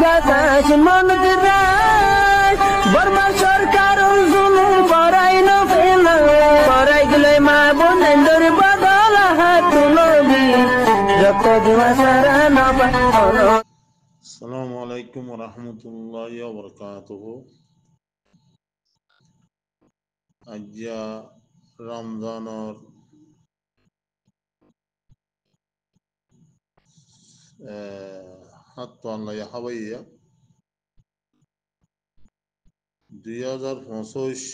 বাতাস মনত রায় বর্মা সরকার জুলুম করাই না ফেলা করাই গেলে মা বোনেদের বদল হাত তুলবি যত দিবা সারা না পালো। আসসালামু আলাইকুম ওয়া রাহমাতুল্লাহি ওয়া বারাকাতুহু। আজ্জা রমজানর হাত আল্লাহ হাবাইয়া 2025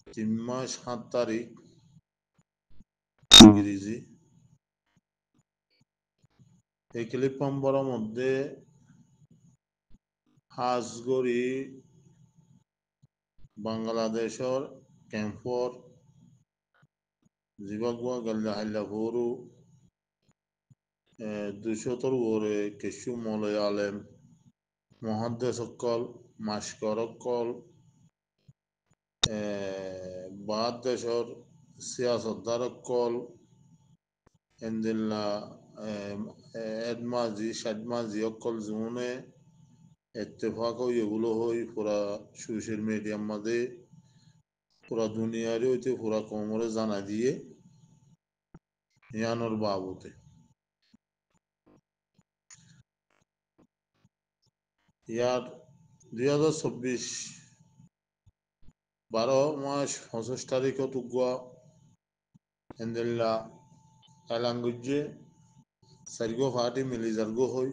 3 মাস 7 তারিখ ইংরেজি। এই ক্লিপ নম্বরের মধ্যে হাজগরি বাংলাদেশের ক্যাম্পর জিবাগুয়া গাল্লা হাল্লা ভোরু 200 ওরে কিছু মলয় আলেম মহাদ্দেশ অকল মাস্কর অকল বাদ দেশর সিয়াসতদার অকল এন্দিল্লা এডমাজি সাদমাজি অকল জুনে এত্তেফাক এগুলো হই পুরা সোশ্যাল মিডিয়ার মাঝে পুরা দুনিয়ারে হইতে পুরা কোমরে জানা দিয়ে ইয়ানোর বাবুতে ইয়ার 2024 12 মাস 25 তারিখ তুগুয়া এন্দিল্লা এলাঙ্গুজে সারিগো ফাটি মিলি জারগো হই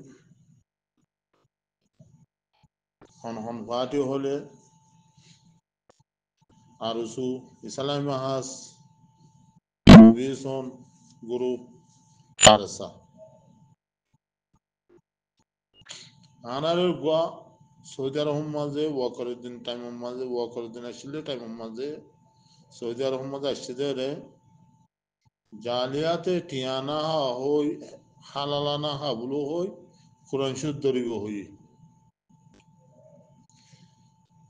হন হন ফাটি হলে আরুসু ইসলামী মাহাস ভিশন গ্রুপ আরসা আনারের গোয়া সৌদি আরব মাঝে ওয়াকরুদ্দিন টাইম মাঝে ওয়াকরুদ্দিন আসলে টাইম মাঝে সৌদি আরব মাঝে আসছে রে জালিয়াতে টিয়ানা হই হালালানা হাবলু হই কোরআন শুদ্ধ দরিব হই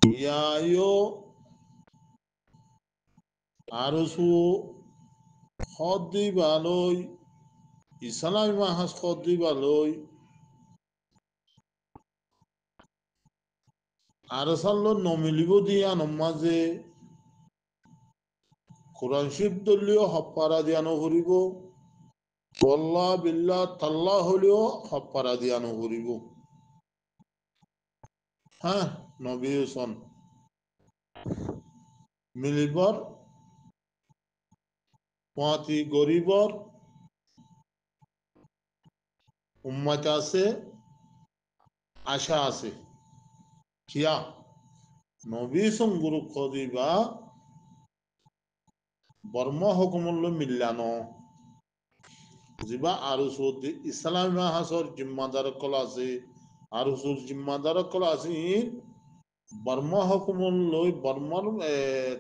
ইয়ায়ো আরসু খদ্দি বালই ইসলামী মাহাস খদ্দি বালই আরসাল্লো নমিলিব দিয়া নমাজে কোরআন শিব দলীয় হপ্পারা দিয়ানো হরিব বল্লা বিল্লা তাল্লা হলেও হপ্পারা দিয়ানো হরিব। হ্যাঁ নবী সন মিলিবর পাঁতি গরিবর উম্মত আছে আশা আছে কিয়া নবী সন গুরু কদিবা বর্ম হুকুমুল্ল মিল্লানো জিবা আরো সৌদি ইসলামী মাহাসর জিম্মাদার কল আছে আরো সুর জিম্মাদার কল আছে বর্ম হুকুমুল্ল বর্মর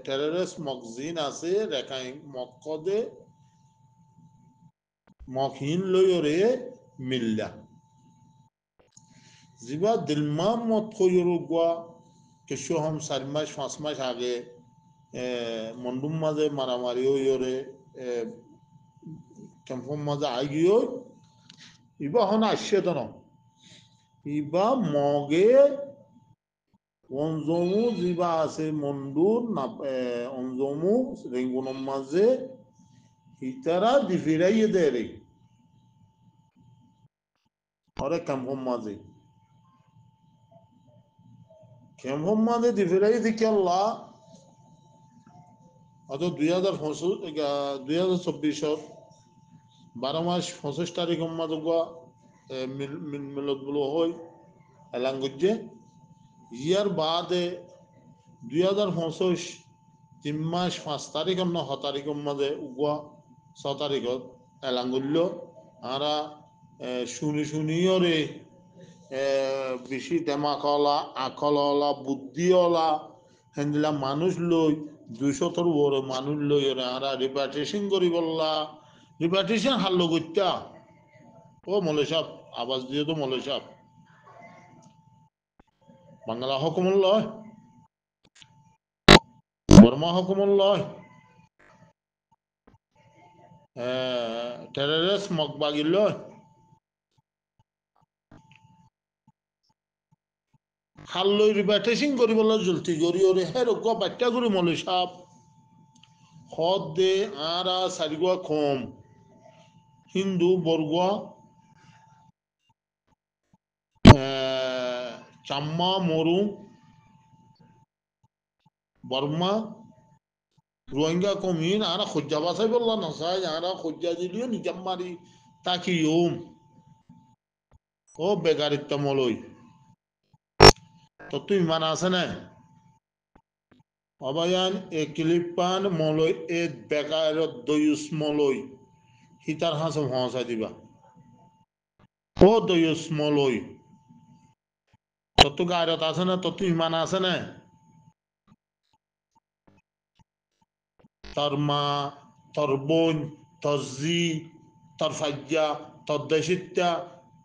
টেররিস্ট মকজিন আছে রেখাই মক্কদে মকহিন লয়রে মিল্লা জিবা দিলমা মত খয়রুগা কিছু হম 4 মাস 5 মাস আগে মন্ডুম মাঝে মারামারি হইরে ক্যাম্পম মাঝে আগিয়ে ইবা হন আসছে তো না ইবা মগে অঞ্জমু জিবা আছে মন্ডুর না অঞ্জমু রেঙ্গুনম মাঝে ইতারা দিফিরাইয়ে দেয় রে ওরে ক্যাম্পম মাঝে দিফিরাই দেখি আল্লাহ অত 2024 12 মাস 25 তারিখ মাদুগা মিলত গুলো হই এলাঙ্গুজে ইয়ার বাদে 2025 3 মাস 5 তারিখ না 6 তারিখ মাঝে উগুয়া 6 তারিখত এলাঙ্গুল্য আরা শুনিওরে বেশি দেমাকলা আকলওয়ালা বুদ্ধিওয়ালা হেন্দিলা মানুষ লই 200 বড় মানুষ লই আরা রিপার্টেশন করি বললা রিপার্টেশন হাল্লো করতা ও মৌলাই সাহেব আওয়াজ দিয়ে তো মৌলাই সাহেব বাংলা হুকুমুল্লাহ বর্মা হুকুমুল্লাহ টেররিস্ট মকবাগিল্লাহ হাল্লৈ ৰিপেটেশিং কৰিবলৈ জলতি গৰি ওরে হে রোগ বাচ্চা গুরি মলি সাপ হদ দে আরা সারিগুয়া কম হিন্দু বর্গ চাম্মা মরু বর্মা রোহিঙ্গা কমিন আরা খোঁজা বাসাই বললা না সাই আরা খোঁজা দিলিও নিজাম মারি তাকি ওম ও বেকারিত্ব মলই তো তুই মানা আছে না অবায়ান এ ক্লিপান মলই এ বেকার দয়ুস মলই হিতার হাসে ভঁসা দিবা ও দয়ুস মলই তত গায়রত আছে না তত ইমান আছে না তোর মা তোর বোন তোর জি তোর ফাজ্জা তোর দেশিত্যা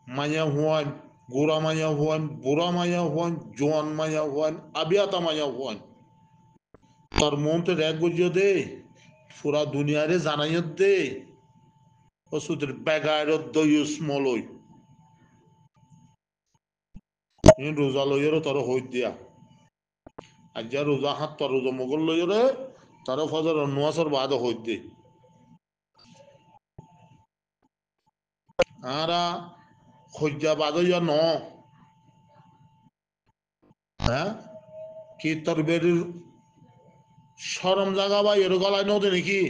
মায়া হুয়ান গোড়া মায়া হুয়ান বুড়া মায়া হুয়ান জোয়ান মায়া হুয়ান আবিয়াতা মায়া হুয়ান তোর মন তো রেগ গুজিও দে পুরা দুনিয়ারে জানাইও দে ও সুদের বেগায়রত দয়ুস মলই ইন রোজা লইয়েরও তোর হই দিয়া আজ যা রোজা হাত তোর রোজা মোগল লইয়েরে তার ফজর নোয়াসর বাদ হই দে আরা খোঁজা বাদ ন হ্যাঁ কি তোর বেরির সরম জাগা বা এর গলায় নদী নাকি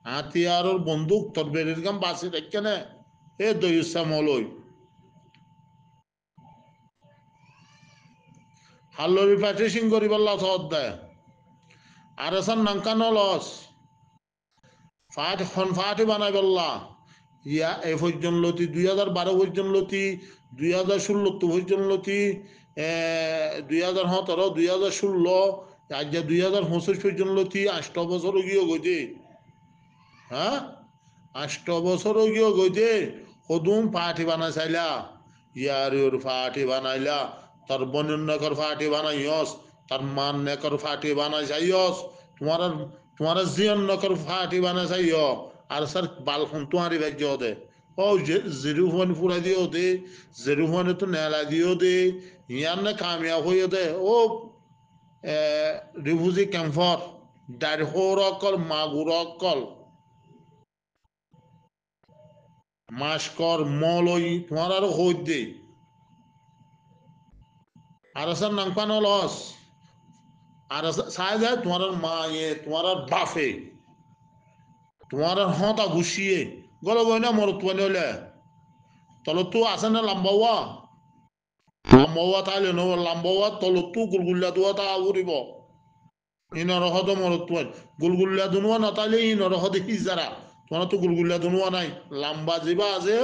হাতিয়ার বন্দুক তোর বেরির গাম বাসি দেখে না এ দয়ুসা মলই হাল্লরি প্যাটিসিং করি বললা সদ দেয় আর এসান নাঙ্কানো লস ফাটি বানাই বললা ইয়া এ পর্যন্ত লতি 2012 পর্যন্ত লতি 2016 পর্যন্ত লতি 2017 2016 আজ 2025 পর্যন্ত লতি 8 বছর গিয়ে গইতে হ্যাঁ 8 বছর গিয়ে গইতে কদুম পাটি বানাই চাইলা ইয়ার ওর ফাটি বানাইলা তার বন্যকর ফাটি বানাইয়স তার মান নেকর ফাটি বানাই যাইয়স তোমার জিয়ন নকর ফাটি বানাই যাইয় আর স্যার বালখন তোমারই ভাজ্য দে ও জিরুফন পুরা দিও দে জিরুফনে তো নেলা দিও দে ইয়ার না কামিয়াব হইও দে ও রিফিউজি ক্যাম্পর ডাইর অকল মাগুর অকল মাস্কর মলই তোমার আরো হই দে আর স্যার নাংপানো লস আর সাই যায় তোমার মায়ে তোমার বাফে তোমার হতা ঘুষিয়ে গলো গই না মরত পানি হলে তলত আছে না লাম্বাওয়া লাম্বাওয়া তাইলে নো লাম্বাওয়া তলত গুলগুল্লা দোয়া তা উড়িব ইনর হদ মরত পান গুলগুল্লা দুনুয়া না তাইলে ইনর হদ ইজারা তোমার তো গুলগুল্লা দুনুয়া নাই লাম্বা জিবা আছে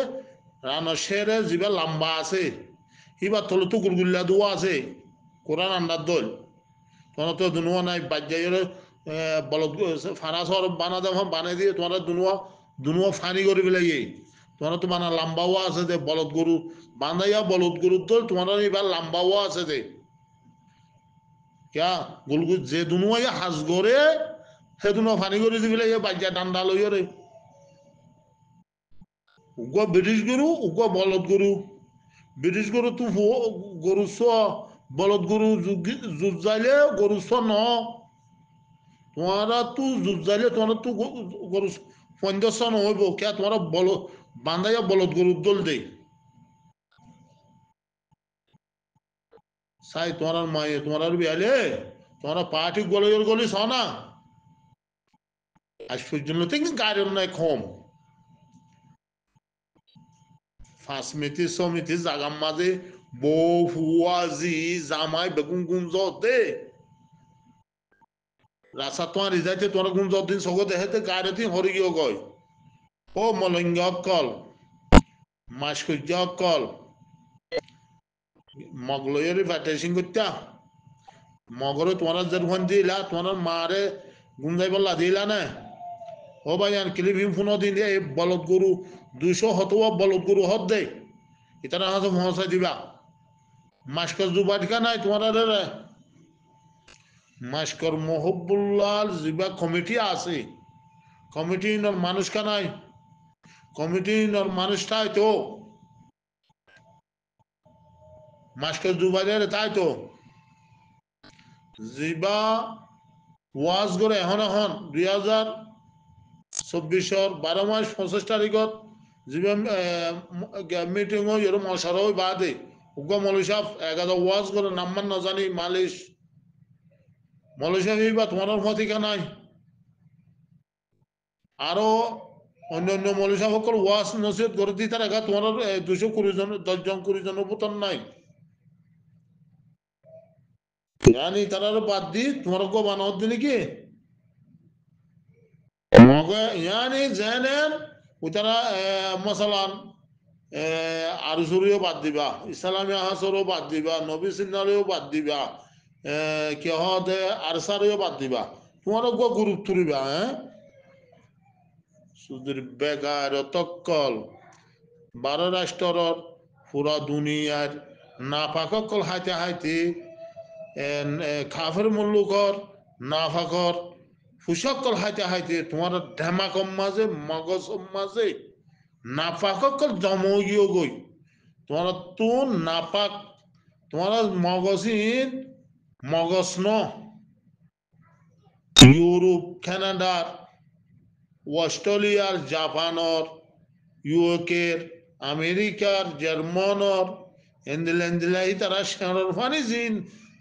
রানা শেরে জিবা লাম্বা আছে ইবা তলত গুলগুল্লা দোয়া আছে কোরআন আন্দার দল তোমার তো দুনুয়া নাই বাজ্যায়ের বলদ ফারাসর বানা দেওয়া বানাই দিয়ে তোমার দুনুয়া ফানি করে পেলাই তোমার তো বানা লাম্বাও আছে যে বলদ গরু বান্ধাইয়া বলদ গরুর দল তোমার এবার লাম্বাও আছে যে ক্যা গুলগুল যে দুনুয়া হাজ করে সে দুনুয়া ফানি করে দি পেলাই বাজ্যা ডান্ডা লইয় রে উগ্র ব্রিটিশ গরু উগ্র বলদ গরু ব্রিটিশ গরু তু গরু বলদ গরু যুগ যাইলে গরু ন তোমারা তু যুগ যাইলে তোমার তু গরু পঞ্চাশ নহইব কে তোমার বল বান্ধাইয়া বলদ গরুর দল দেই সাই তোমার মায়ে তোমার বিয়ালে তোমার পাটি গলির গলি ছ না আজ পর্যন্ত থেকে গাড়ির নাই কম ফাঁস মিতি সমিতি জাগাম মাঝে বউ ফুয়াজি জামাই বেগুন গুঞ্জ দে রাস্তা তোমার রিজাইতে তোমার গুঞ্জ দিন সগো দেখাতে গাড়ি দিন হরি গিয়ে গয় ও মলঙ্গ অকল মাসকুজ্জ অকল মগলয়ের প্যাটেশিং করতা মগরে তোমার যেরকম দিলা তোমার মারে গুঞ্জাই বললা দিলা না ও ভাই আর ক্লিপিং ফোন দিন এই বলদ গরু 200 হতোয়া বলদ গরু হত দে ইতারা হাতে মহাশয় দিবা মাস্কর জুবাটিকা নাই তোমার মাস্কর মহব্বুল্লাল জিবা কমিটি আছে কমিটি নর মানুষ কানাই কমিটি নর মানুষটাই তো মাস্টার দুবাইয়ের তাই তো জিবা ওয়াজ করে এখন 2024 12 মাস 25 তারিখত জিবা মিটিং এর মশার বাদে উগ্র মৌলী সাহেব 1000 ওয়াজ করে নাম্বার না জানি মালিশ মৌলী সাহেব বা তোমার ফতিকা নাই আরো অন্যান্য মৌলী সাহেব সকল ওয়াজ নসিহত করে দিতে রাখা তোমার 220 জন 10 জন 20 জন উপতন নাই यानी तरह बात दी तुम्हारे को बनाओ दिन की मगर यानी जैनन उतना मसलन आरुसुरियो बात दिबा इस्लामी हासरो बात दिबा नबी सिन्नारियो बात दिबा क्या होते आरसारियो बात दिबा तुम्हारे को ग्रुप तुरिबा हैं सुधीर बेकार तक्कल 12 राष्ट्र पूरा दुनियार नाफाकल हाइते हाइते খাফের মুল্লুকর নাফাকর ফুসকল হাইতে হাইতে তোমার ঢেমাকম মাঝে মগজ মাঝে নাফাকল জমগিও গই তোমার তুন নাপাক তোমার মগজিন মগজ ন ইউরোপ কানাডার অস্ট্রেলিয়ার জাপানর ইউকের আমেরিকার জার্মানর এন্দিলাই তারা শেয়ার ফানি জিন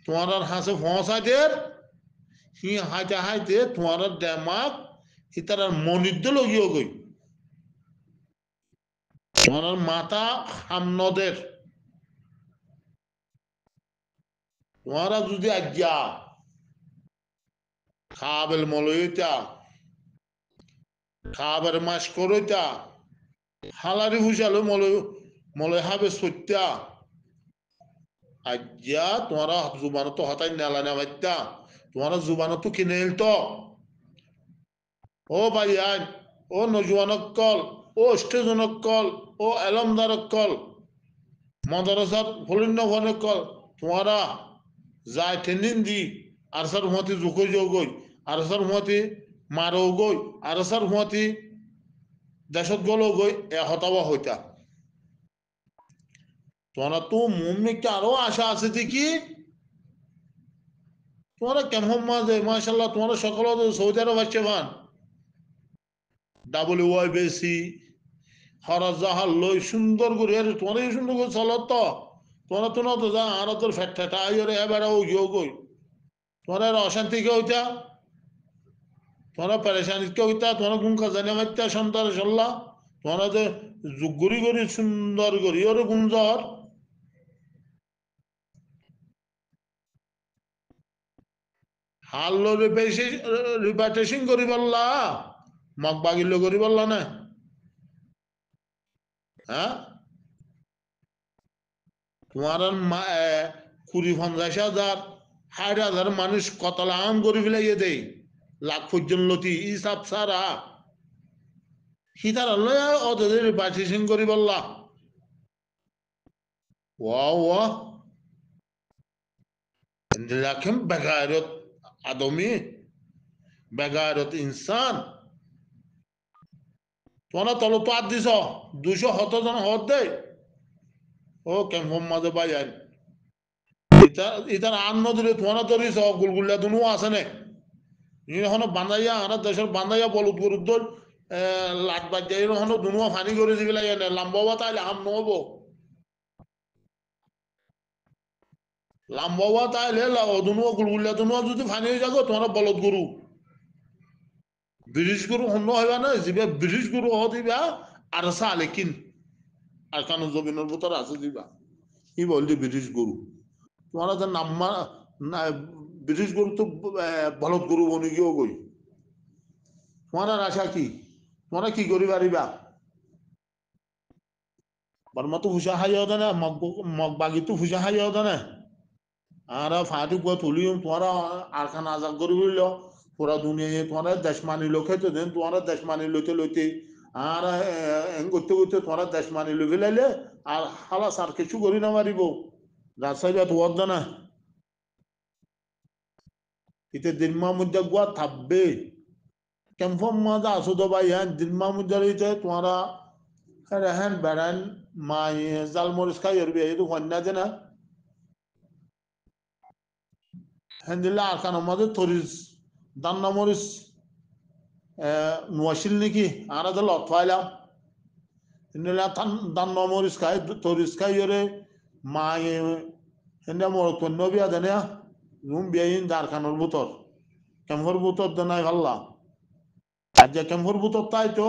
তোমার হাসে ফসা দের হি হাইতে হাইতে তোমার দেমাগ ইতার মনিদ্দ লগিও গই তোমার মাথা হামনদের তোমারা যদি আজ্ঞা খাবেল মলইতা খাবার মাস করইতা হালারি হুসালো মলয় হাবে সত্যা আজ্ঞা তোমারা জুবানো তো হতাই নালা নামাইতা তোমারা জুবানো তো কিনে তো ও ভাইয়ান ও নজওয়ানক কল ও স্টেজনক কল ও এলমদারক কল মাদ্রাসার ফলিন্ন ভনক কল তোমারা যায় ট্রেনিং দি আরসার মতি জুকই যোগই আরসার মতি মারো গই আরসার মতি দেশত গলো গই এ হতাবা হইতা তোমরা তো মুমিকে আরো আশা আছে দেখি তোমরা কেমন মাঝে মাশাল্লাহ তোমরা সকল সৌদি আরব আছে ভান WYBC হরজাহাল লই সুন্দর করে তোমরা সুন্দর করে চলো তো তোমরা তো না তো যা আর তোর ফেটা আইরে এবারে ও গিয়ে গই তোমরা অশান্তি কে হইতা তোমরা পরেশানি কে হইতা তোমরা গুণ খাজানে মাইতা সন্তান সাল্লাহ তোমরা যে জুগুরি করি সুন্দর করি ওরে গুঞ্জর হাল্লো রিপার্টেশন করি বললা মগ বাগিল করি বললা না হ্যাঁ তোমার 20-50 হাজার 60,000 মানুষ কতলা আম করে ফেলাইয়ে দেয় লাখ পর্যন্ত লতি হিসাব সারা হিতার অতদের রিপার্টেশন করি বললা ওয়া ওয়া লাখম বেগারত আদমি বেগারত ইনসান তোমরা তলো তো আর দিছ 270 জন হত দেয় ও কেমন মাঝে পাই যায় ইতার আন নদীরে তোমরা ধরিস গুলগুল্লা দুনু আছে না এখন বান্ধাইয়া আর দেশের বান্ধাইয়া বলুদ গরুদ লাট বাজাই এখন দুনু ফানি করে দিবি লাগে লাম্বাবা তাইলে আম নহব লাম্বাবা তাইলে দুনু গুলগুল্লা দুনু যদি ফানি হয়ে যাগো তোমরা বলদ গরু ব্রিটিশ গরু হন্য হইবা না যিবা ব্রিটিশ গরু হ দিবা আর সালে কিন আর কান জমিনের ভিতর আছে দিবা ই বললি ব্রিটিশ গরু তোমরা যে নাম্মা ব্রিটিশ গরু তো বলদ গরু বনি গিয়েও গই তোমার আশা কি তোমরা কি করি পারিবা বর্মা তো ফুসা খাই হতো না মগ বাগি তো ফুসা খাই হতো না আর ফাটু কুয়া তুলিও তোমরা আর খান আজাদ করি বলল পুরা দুনিয়া তোমরা দেশ মানি লোক তো দেন তোমরা দেশ মানি লইতে লইতে আর করতে করতে তোমরা দেশ মানি লই ফেলাইলে আর হালাস আর কিছু করি না মারিব রাজশাহী তো ওর না ইতে দিনমা মধ্যে গুয়া থাকবে কেমন মজা আসো তো ভাই হ্যাঁ দিনমা মধ্যে রয়েছে তোমরা হ্যাঁ বেড়ান মাই জাল মরিচ খাই আর এই তো কন্যা যে না হেন্দিল্লা আর কান মাঝে তরিস দান্না মরিস নোয়াশিল নাকি আর আদল অথবাইলাম হেন্দিল্লা দান্না মরিস খাই তরিস খাই ওরে মা হেন্দা মর তন্য বিয়া দেনে রুম বিয়াইন দার খানোর বুতর কেমহর বুতর দেনাই ভাল্লা আর যে কেমহর বুতর তাই তো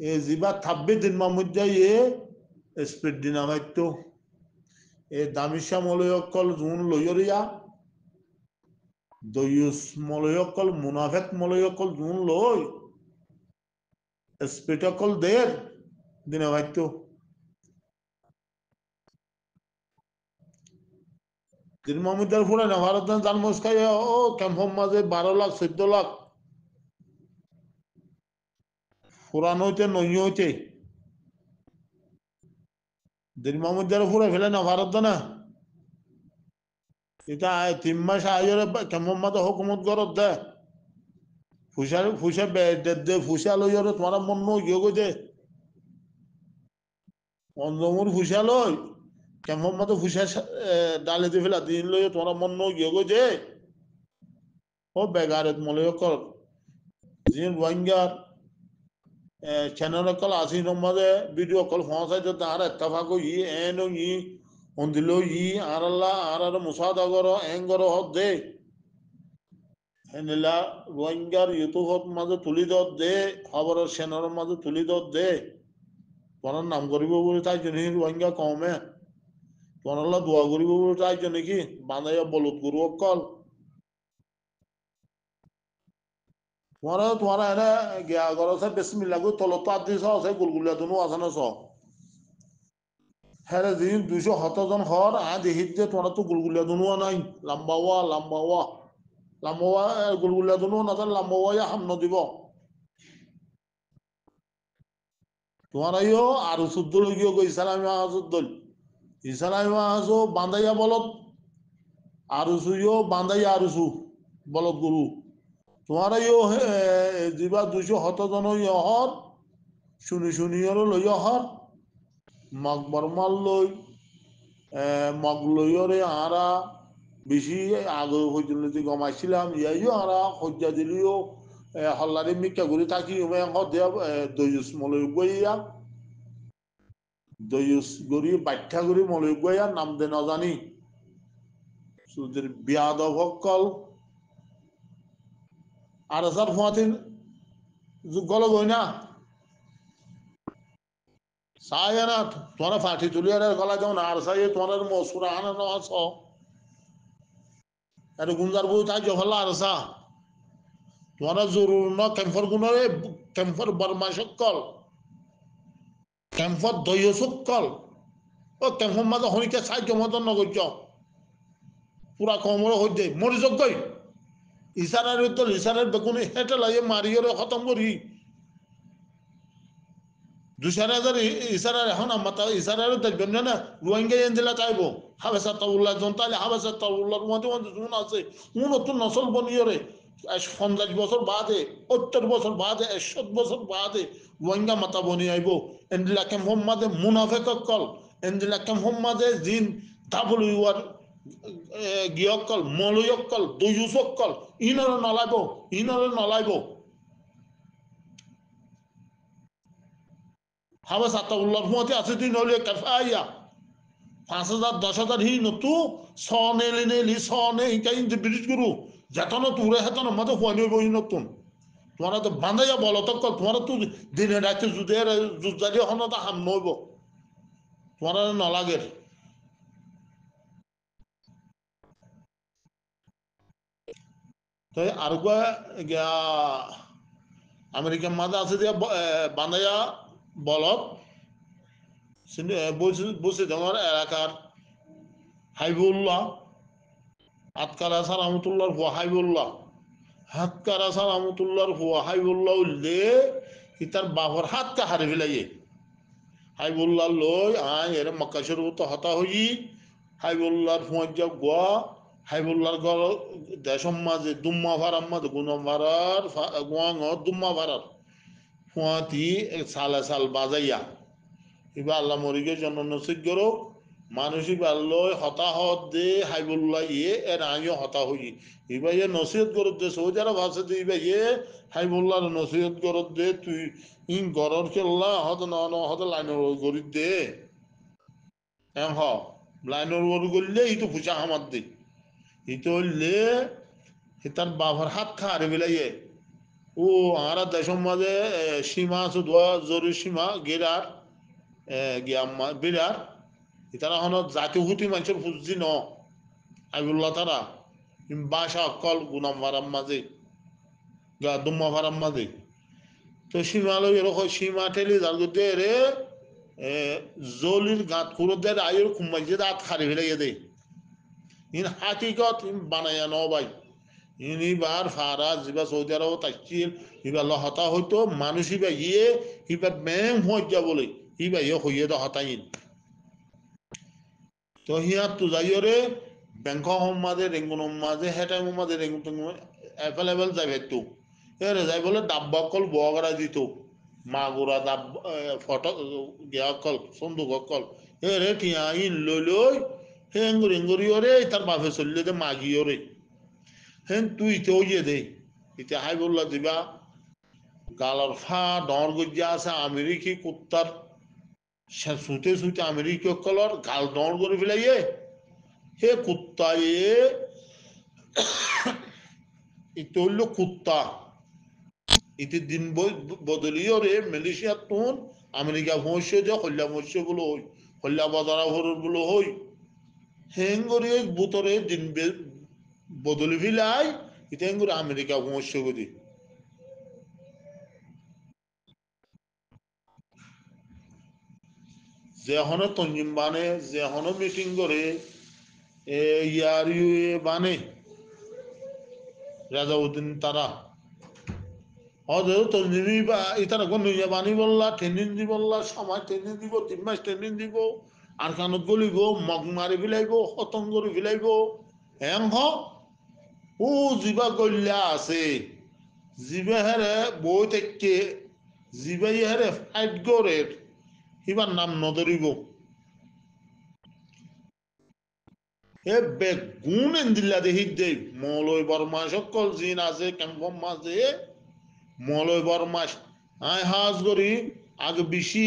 এ জিবা থাব্বে দিন মধ্যে স্পিড ডিনামাইট এ দামিশা মলয়কল জুন লইয়া দয়ুস মলয়কল মুনাফেক মলয়কল জুন লই স্পিডকল দের ডিনামাইট দিন মধ্যে ফুড়ে না ভারত জান মস্কাই ও ক্যাম্পম মাঝে 12 লাখ 14 লাখ ফুরান হইতে নই হইতে দিন মধ্যে ফুড়ে ফেলে না ভারত না এটা 3 মাস আগে কেমন মতো হুকুমত গরত দে ফুসা দে ফুসা লই তোমার মন গিয়ে গই দে অন্ধমুর ফুসা লই কেমন মতো ফুসা ডালে দিয়ে ফেলা দিন লই তোমার মন গিয়ে গই দে ও বেগারেত মলয় কর জিন রোহিঙ্গার চ্যানেল কল আসি নম্বরে ভিডিও কল ফসাই তো তার এত্তাফাক ই এন ই অন্দিল ই আর আল্লাহ আর মুসাদগর এঙ্গর হদ দে হেনিলা রোহিঙ্গার ইউটিউবত মাঝে তুলি দত দে খবরের সেনার মাঝে তুলি দত দে তোমার নাম করিব বলে তাই জন্য রোহিঙ্গা কমে তোমার দোয়া করিব বলে তাই জন্য কি বাঁধাইয়া বলুত গুরু অকল তোমার এনে গিয়া গরছে বিসমিল্লাহ কই তলত আদ দিছ আছে গুলগুলিয়া দুনো আছে না স হ্যাঁ দিন 270 জন হর আজ হিতে তোমার তো গুলগুলিয়া দুনো নাই লাম্বাওয়া লাম্বাওয়া লাম্বাওয়া গুলগুলিয়া দুনো না তার লাম্বাওয়া হামন দিব তোমার আইও আর শুদ্ধ লগিও গো ইসলামী মাহাজুদ্দল ইসলামী মাহাজো বান্দাইয়া বলত আর সুইও বান্দাইয়া আর সু বলত গুরু তোমার আইও যিবা 270 জন হর শুনি শুনিয়র লই হর মগ বর্মাল লই মগ লইয়রে আরা বেশি আগে হইতে গমাইছিলাম ইয়াইও আরা হজ্জা দিলিও হল্লারি মিকা ঘুরি থাকি দেয়া দয়ুস মলয় গইয়া দয়ুস গরি বাচ্চা গরি মলয় গইয়া নাম দে না জানি সুদের বিয়াদব হকল আর আসার ফুয়াতিন গল গই না সায় না তোরা ফাটি তুলি আর গলা যেমন আর সাই তোমার মসুরা আনা না আস এটা গুঞ্জার বই তাই জহলা আর সা তোমার জরুর ন ক্যাম্পর গুণরে ক্যাম্পর বর্মা সকল ক্যাম্পর দৈয় সকল ও ক্যাম্পর মাঝে হনিকে সাহায্য মতন নগর্য পুরা কমর হইতে মরিযোগ গই ইশারার তো ইশারার বেগুনি হেঁটে লাগে মারিয়ে খতম করি 2000 ইশারার এখন আমার ইশারার দেখবেন না রোহিঙ্গা এনজেলা চাইবো হাবেসা তাউল্লাহ জনতালে হাবেসা তাউল্লাহর মধ্যে মধ্যে শুন আছে নতুন নসল বনিয়রে 50 বছর বাদে 70 বছর বাদে 100 বছর বাদে রোহিঙ্গা মাতা বনি আইব এনজেলা কে মোহাম্মদে মুনাফেক কল এনজেলা কে মোহাম্মদে জিন ডাবল ইউআর গিয়কল মলয়কল দুয়ুসকল ইনরে নলাইব হাবে সাতাউল্লাহ মতে আছে দিন হলে কাফাইয়া 5000 10,000 হি নতু সনে লেনে সনে ইকাই ব্রিটিশ গুরু যতন তুরে হেতন মতে হইনি বই নতুন তোমার তো বাঁধাইয়া বলো তো তোমার তো দিনে রাতে যুদের যুদ্ধে হন তো হাম নইব তোমার নলাগে তাই আর গিয়া আমেরিকার মাঝে আছে দিয়া বাঁধাইয়া বলত বলছে তোমার এলাকার হাইবুল্লাহ হাতকারা সালামতুল্লাহর হুয়া হাইবুল্লাহ হাতকারা সালামতুল্লাহর হুয়া হাইবুল্লাহ উল্লে কি তার বাবর হাতটা হারে ফেলাইয়ে হাইবুল্লাহ লই আয় এর মক্কা শরীফ তো হতা হই হাইবুল্লাহর ফুঁয়া গোয়া হাইবুল্লাহর ঘর দেশম মাঝে দুম্মা ভাড়ার মাঝে গুনম ভাড়ার গোয়াং দুম্মা ভাড়ার ফুঁয়াতি সালে সাল বাজাইয়া এবার আল্লাহ মরিগে জন্য নসিব করো মানুষই পারলই হতাহত দে হাইবুল্লাহ ইয়ে এর আমিও হতা হই ইবা ইয়ে নসিহত করত দে সৌদি আরব আছে দে ইবা ইয়ে হাইবুল্লাহর নসিহত করত দে তুই ইন গরর কেল্লা হত ন হত লাইনের গরিব দে হ লাইনের ওর করলে ই তো ফুচা হামার দে ই তো হইলে তার বাবার হাত খা আরে বেলাইয়ে ও আর দেশের মাঝে সীমা আছে দোয়া জরুরি সীমা গেরার গিয়াম্মা বিরার তারা হন জাতীয় হুতি মানুষের ফুজি ন আইবুল্লাহ তারা বাসা অকল গুনাম ভারাম মাঝে গা দুম্মা ভারাম মাঝে তো সীমা লই এরকম সীমা ঠেলি যার গিয়ে রে জলির গাঁত খুঁড়ো দেয় আয়ুর কুমাইছে দাঁত খারি ফেলে দে ইন হাকিকত ইন বানাইয়া ন ভাই ইন ইবার ফারা যিবা সৌদি আরব তাইছিল ইবা লহতা হইতো মানুষ ইবা ইয়ে ইবা ব্যাং হইয়া বলে ইবা ইয়ে হইয়ে তো হতাইন তো হিয়াত তো যাইরে ব্যাংক মাঝে রেঙ্গুন মাঝে হেটাই মাঝে রেঙ্গুন এভেলেবেল যাবে তো এর যাই বলে ডাব্বা কল বগরা দিত মাগুরা ডাব ফটো গিয়া কল সন্দুক কল এরে টিয়া ইন লই লই হেঙ্গুরি হেঙ্গুরি ওরে তার বাপে চললে দে মাগি ওরে হেন তুই তো ইয়ে দে ইতে হাই বললা দিবা গালার ফা ডর গজ্জা আছে আমেরিকি কুত্তার সুতে সুতে আমেরিকি কলর গাল ডর করে ফেলাইয়ে হে কুত্তা ইতে হইল কুত্তা ইতি দিন বদলিও রে মালয়েশিয়া তুন আমেরিকা ভোঁসে যে হল্লা ভোঁসে বলো হই হল্লা বাজারা ভরুর বলো হই হেঙ্গরে বুতরে দিন বদলি ফিলাই ইতে হেঙ্গরে আমেরিকা ভোঁসে গদি যে হনো তঞ্জিম বানে যে হনো মিটিং করে ইয়ার ইউ বানে রাজাউদ্দিন তারা তঞ্জিমি বা ইতারা কোন বানি বললা ট্রেনিং দি বললা সময় ট্রেনিং দিব 3 মাস ট্রেনিং দিব আর কানত গলিব মগ মারি ফেলাইব খতম করে ফেলাইব হ্যাং হ ও জিবা গল্লা আছে জিবা হেরে বই থেকে জিবা হেরে ফাইট করে এবার নাম নদরিব এ বেগুন এন্দিল্লা দেখি দে মলয় বর্মা সকল জিন আছে ক্যাম্পম মাঝে মলয় বর্মা আই হাজ করি আগে বেশি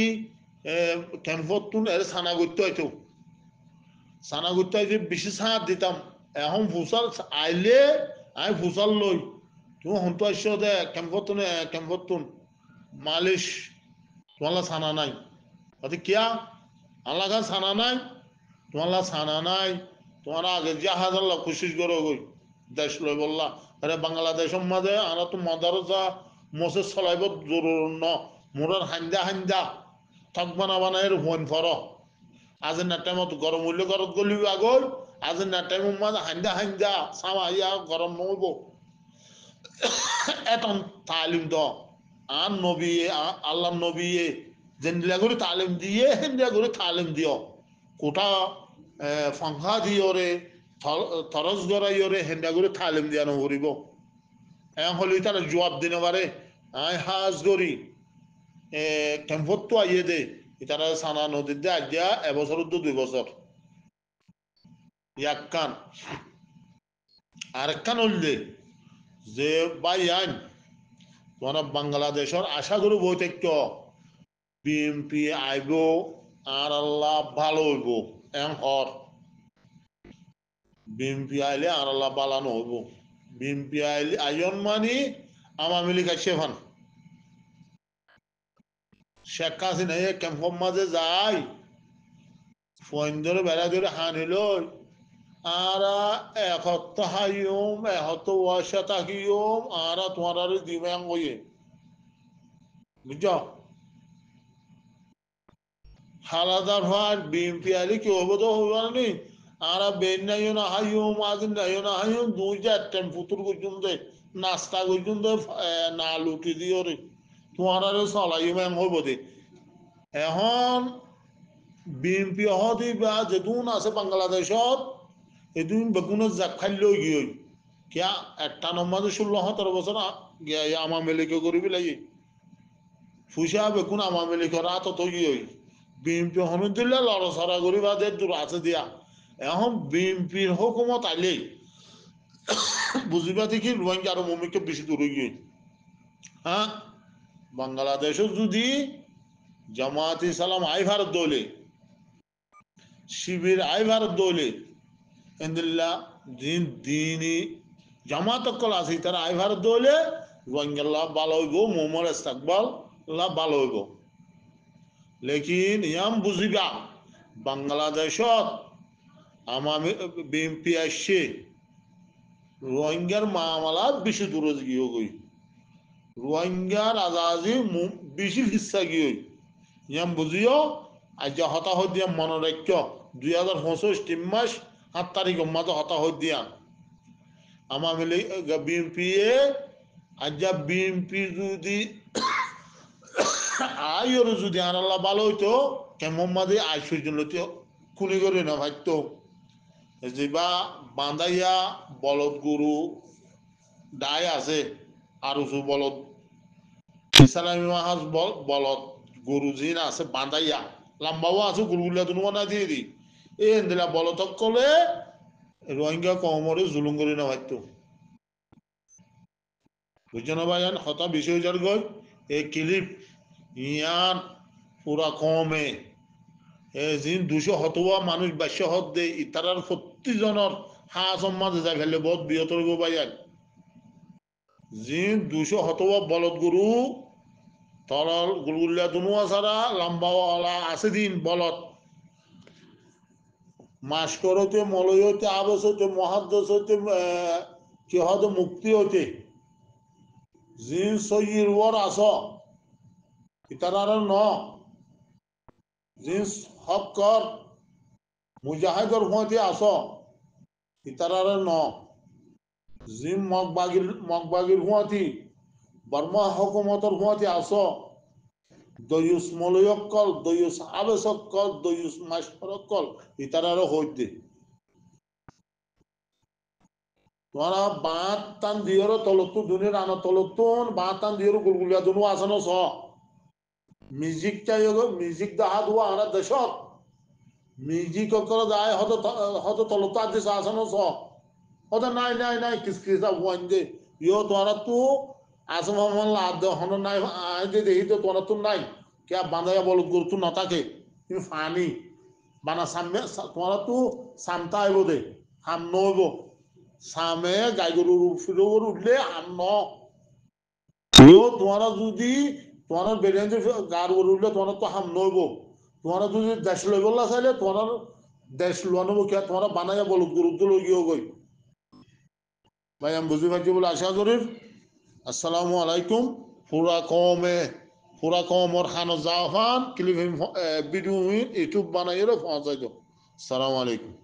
ক্যাম্পত তুন এর সানা করতে হইতো সানা করতে হইতে বেশি সাঁত দিতাম এখন ফুসাল আইলে আই ফুসাল লই তুমি হন্তু আসছো দে ক্যাম্পত তুন মালিশ তোমার সানা নাই অতি কিয়া আল্লাহ খান সানা নাই তোমার সানা নাই তোমার আগে জাহাজ আল্লাহ কোশিশ করো গই দেশ লই বললা আরে বাংলাদেশের মাঝে আরা তো মাদারসা মোসে চলাইব জরুর ন মোরার হান্দা হান্দা থাকবা না বানাই হুন ফর আজ না টাইমত গরম হইলে গরত গলি আগল আজ না টাইম মাঝে হান্দা হান্দা সামা ইয়া গরম নইব এতন তালিম দ আর নবী আল্লাহ নবী যেন্দিলা করে তালিম দিয়ে হেন্দিয়া করে তালিম দিও কোটা ফাংহা দিওরে থরস গড়াইরে হেন্দা করে তালিম দিয়া নকরিব হলে তারা জবাব দিনে পারে আই হাজ করি ক্যাম্পত তো আইয়ে দে তারা সানা নদীর দিয়ে আজ্ঞা এবছর তো 2 বছর একখান আরেকখান হইলে যে বাই আইন তোমরা বাংলাদেশের আশা করি বই থেকে বিএমপি আইব আর আল্লাহ ভালো হইব এম হর বিএমপি আইলে আর আল্লাহ বালানো হইব বিএমপি আইলে আইন মানি আওয়ামী লীগ আসে ফান শেখ হাসিনা ক্যাম্পর মাঝে যাই ফোন ধরে বেড়া ধরে হানিল আর একত্র হাইম একত্র ওয়াসা থাকিম আর তোমার আর দিবাং গিয়ে বুঝছ হালাদার ভাই বিএমপি আইলে কি হবো তো হইব না আর বেন নাইও না হাইম আজ নাইও না হাইম 2-4 পুতুর পর্যন্ত নাস্তা পর্যন্ত না লুটি দিও রে তোমার আর চলাইম এম হইব দে এখন বিএনপি হদি বা যেদুন আছে বাংলাদেশত এদিন বেগুনের জাক খাইলেও গিয়ে কিয়া একটা নম্বরে 16-17 বছর আওয়ামী লীগে করি পেলাই ফুসা বেগুন আওয়ামী লীগের হাতত গিয়ে বিএনপি হনু দিলে লড়ছড়া করি বাদে দূর আছে দিয়া এখন বিএনপির হুকুমত আইলে বুঝিবা দেখি রোহিঙ্গা আরো মমিকে বেশি দূর গিয়ে হ্যাঁ বাংলাদেশও যদি জামাত ইসলাম আই ভারত দৌলে শিবির আই ভারত দৌলে এন্দিল্লা দিন দিনই জামাত কল আছে তারা আই ভারত দৌলে রোহিঙ্গা ভালো হইব মোমর ইস্তাকবাল ভালো হইব লেকিন ইয়াম বুঝিবা বাংলাদেশত আমার বিএনপি আসছে রোহিঙ্গার মামলা বেশি দূর গিয়ে গই রোহিঙ্গার আজাদি বেশি হিস্সা গিয়ে ইয়াম বুঝিও আজ হতাহত দিয়া মনোরাখ্য 2025 3 মাস 7 তারিখ মাঝে হতাহত দিয়া আমার মিলে বিএনপি আজ বিএনপি যদি আইর যদি আনাল্লাহ ভালো হইতো কেমন মাঝে আইসুর জন্য খুলি করে না ভাইতো যেবা বান্ধাইয়া বলদ গরু দায় আছে আর উঁচু বলদ ইসলামী মাহাজ বলদ গরু জিন আছে বান্ধাইয়া লম্বাও আছে গরুগুলা দুনো না দিয়ে দি এই এন্দিলা বলতক কলে রোহিঙ্গা কমরে জুলুম করি না ভাইতো বুঝছেন ভাইয়ান হতা বিষয় যার গই এই ক্লিপ ইয়ান পুরা কমে জিন 200 হতোয়া মানুষ 22 হত দে ইতারার প্রতিজনের হা সম্মাদে যাই ফেলে বহুত বৃহত্তর গো ভাইয়ান জিন 200 হতোয়া বলদ গরু তরল গুলগুলিয়া দুনুয়া ছাড়া লম্বাওয়ালা আছে দিন বলদ মাস্কর হইতে মলয় হইতে আবস হইতে মহাদ্দস হইতে কি হতে মুক্তি হইতে জিন সইর ওর আস ইতারার ন জিন হক কর মুজাহিদর হুঁতে আস ইতারার ন জিম মগবাগির হুঁতি বর্মা হকুমতর হুঁতে আস দয়ুস মলয়কল দয়ুস আবেসকল দয়ুস মাস্করকল ইতারার হইতে তোরা বাঁধ টান দিয়ের তলতু দুনির আনো তলতুন বাঁধ টান দিয়ের গুলগুলিয়া দুনু আসানো স মিউজিক চাই মিউজিক দাহা দুয়া আমরা দেশত মিউজিক করে যায় হয়তো তলতু আর দেশ আসানো স হয়তো নাই নাই নাই কিসকিসা হুয়ান দে ইয়ো তোরা তু আসম হমন লাদ দে হন নাই আই দে দেখি তো তোরা তু নাই কে বাঁধাইয়া বল গুরু তু নতাকে তুমি ফানি বানা সামনে তোরা তু সামতা আইব দে হাম নইব সামে গাই গরুর ফিরোর উঠলে আর ন তোমরা যদি তোমার বেরিয়ে গার গরু উঠলে তোমার তো হাম নইব তোমরা যদি দেশ লই বললা চাইলে তোমার দেশ লোয়া নেবো কে তোমরা বানাইয়া বলো গরু তো লই গিয়েও গই ভাই আমি বুঝতে পারছি বলে আশা করি আসসালামু আলাইকুম পুরা কমর খানো জাফান ক্লিপ ভিডিও ইউটিউব বানাইয়ে পৌঁছাই দো আসসালামু আলাইকুম